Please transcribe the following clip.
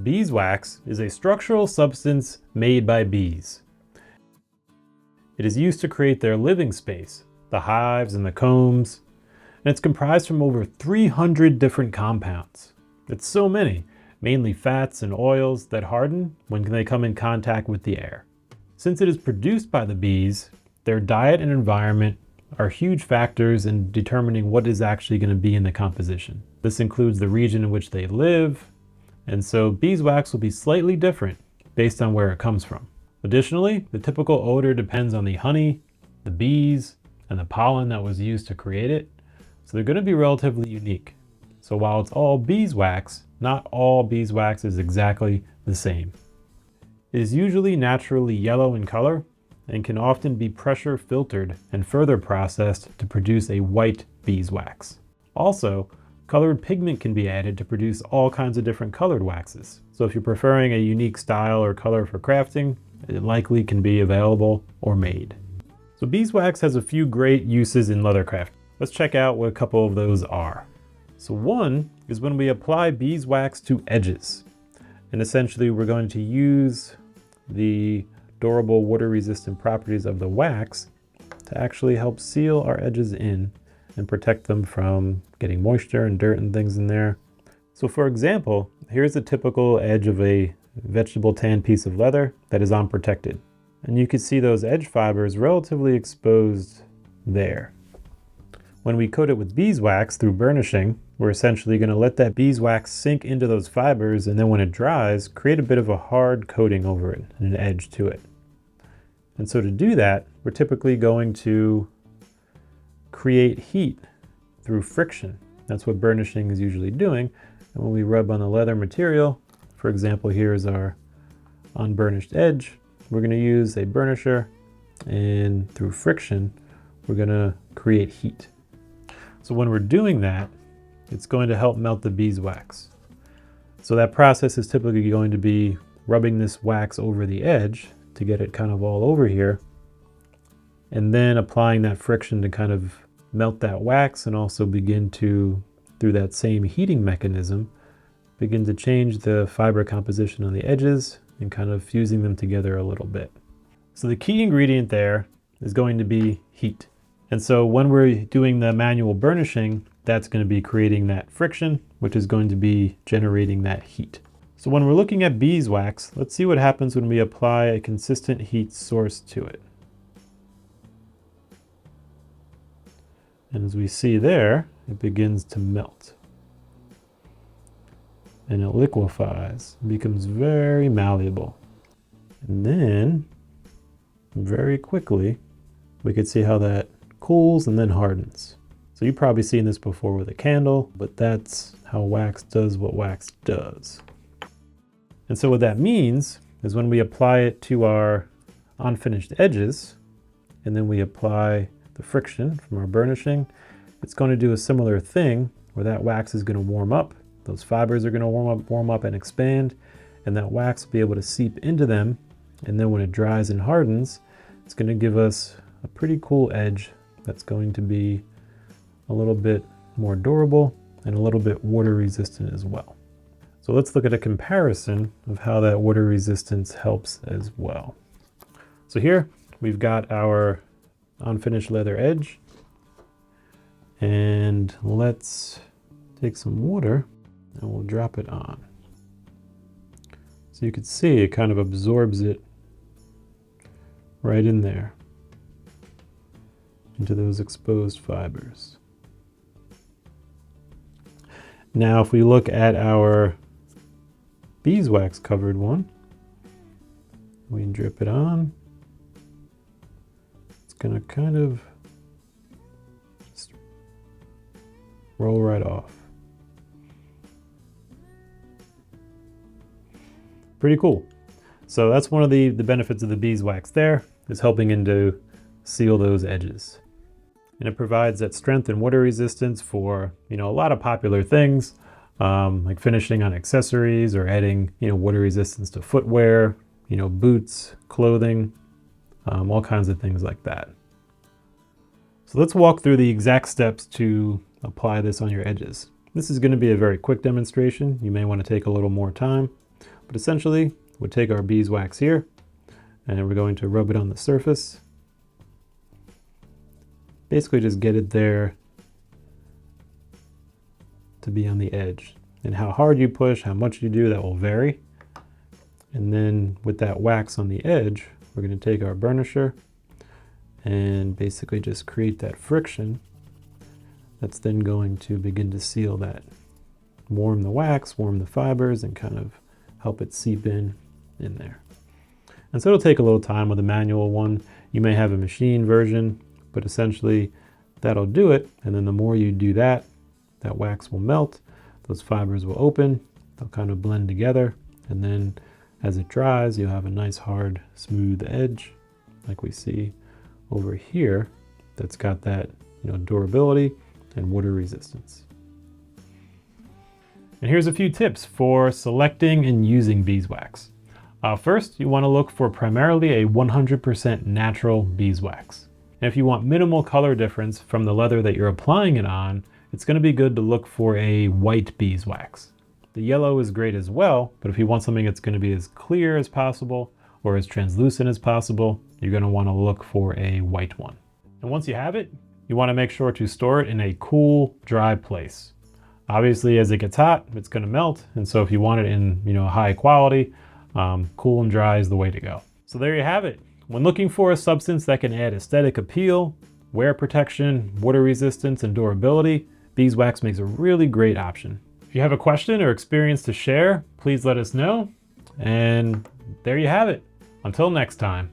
Beeswax is a structural substance made by bees. It is used to create their living space, the hives and the combs, and it's comprised from over 300 different compounds. It's so many, mainly fats and oils that harden when they come in contact with the air. Since it is produced by the bees, their diet and environment are huge factors in determining what is actually going to be in the composition. This includes the region in which they live, and so beeswax will be slightly different based on where it comes from. Additionally, the typical odor depends on the honey, the bees, and the pollen that was used to create it, so they're going to be relatively unique. So while it's all beeswax, not all beeswax is exactly the same. It is usually naturally yellow in color and can often be pressure filtered and further processed to produce a white beeswax. Also, colored pigment can be added to produce all kinds of different colored waxes. So if you're preferring a unique style or color for crafting, it likely can be available or made. So beeswax has a few great uses in leathercraft. Let's check out what a couple of those are. So one is when we apply beeswax to edges. And essentially we're going to use the durable water resistant properties of the wax to actually help seal our edges in and protect them from getting moisture and dirt and things in there. So for example, here's a typical edge of a vegetable tan piece of leather that is unprotected. And you can see those edge fibers relatively exposed there. When we coat it with beeswax through burnishing, we're essentially going to let that beeswax sink into those fibers, and then when it dries, create a bit of a hard coating over it and an edge to it. And so to do that, we're typically going to create heat through friction. That's what burnishing is usually doing. And when we rub on the leather material, for example, here's our unburnished edge, we're going to use a burnisher, and through friction, we're going to create heat. So when we're doing that, it's going to help melt the beeswax. So that process is typically going to be rubbing this wax over the edge to get it kind of all over here, and then applying that friction to kind of melt that wax and also begin to, through that same heating mechanism, begin to change the fiber composition on the edges and kind of fusing them together a little bit. So the key ingredient there is going to be heat. And so when we're doing the manual burnishing, that's going to be creating that friction, which is going to be generating that heat. So when we're looking at beeswax, let's see what happens when we apply a consistent heat source to it. And as we see there, it begins to melt. And it liquefies, becomes very malleable. And then, very quickly, we can see how that cools and then hardens. So you've probably seen this before with a candle, but that's how wax does what wax does. And so what that means is when we apply it to our unfinished edges, and then we apply the friction from our burnishing, it's going to do a similar thing where that wax is going to warm up, those fibers are going to warm up and expand, and that wax will be able to seep into them, and then when it dries and hardens, it's going to give us a pretty cool edge that's going to be a little bit more durable and a little bit water resistant as well. So let's look at a comparison of how that water resistance helps as well. So here we've got our unfinished leather edge, and let's take some water and we'll drop it on. So you can see it kind of absorbs it right in there into those exposed fibers. Now if we look at our beeswax covered one, we drip it on. It's gonna kind of just roll right off. Pretty cool. So that's one of the benefits of the beeswax there, is helping to seal those edges. And it provides that strength and water resistance for, a lot of popular things, like finishing on accessories or adding, water resistance to footwear, boots, clothing, all kinds of things like that. So let's walk through the exact steps to apply this on your edges. This is going to be a very quick demonstration. You may want to take a little more time. But essentially, we'll take our beeswax here and we're going to rub it on the surface. Basically just get it there to be on the edge. And how hard you push, how much you do, that will vary. And then with that wax on the edge, we're going to take our burnisher and basically just create that friction that's then going to begin to seal that. Warm the wax, warm the fibers, and kind of help it seep in there. And so it'll take a little time with a manual one. You may have a machine version, but essentially that'll do it. And then the more you do that, that wax will melt, those fibers will open, they'll kind of blend together, and then as it dries, you'll have a nice hard, smooth edge like we see over here that's got that, durability and water resistance. And here's a few tips for selecting and using beeswax. First, you want to look for primarily a 100% natural beeswax. And if you want minimal color difference from the leather that you're applying it on, it's going to be good to look for a white beeswax. The yellow is great as well, but if you want something that's going to be as clear as possible or as translucent as possible, you're going to want to look for a white one. And once you have it, you want to make sure to store it in a cool, dry place. Obviously, as it gets hot, it's going to melt, and so if you want it in high quality, cool and dry is the way to go. So there you have it. When looking for a substance that can add aesthetic appeal, wear protection, water resistance, and durability, beeswax makes a really great option. If you have a question or experience to share, please let us know. And there you have it. Until next time.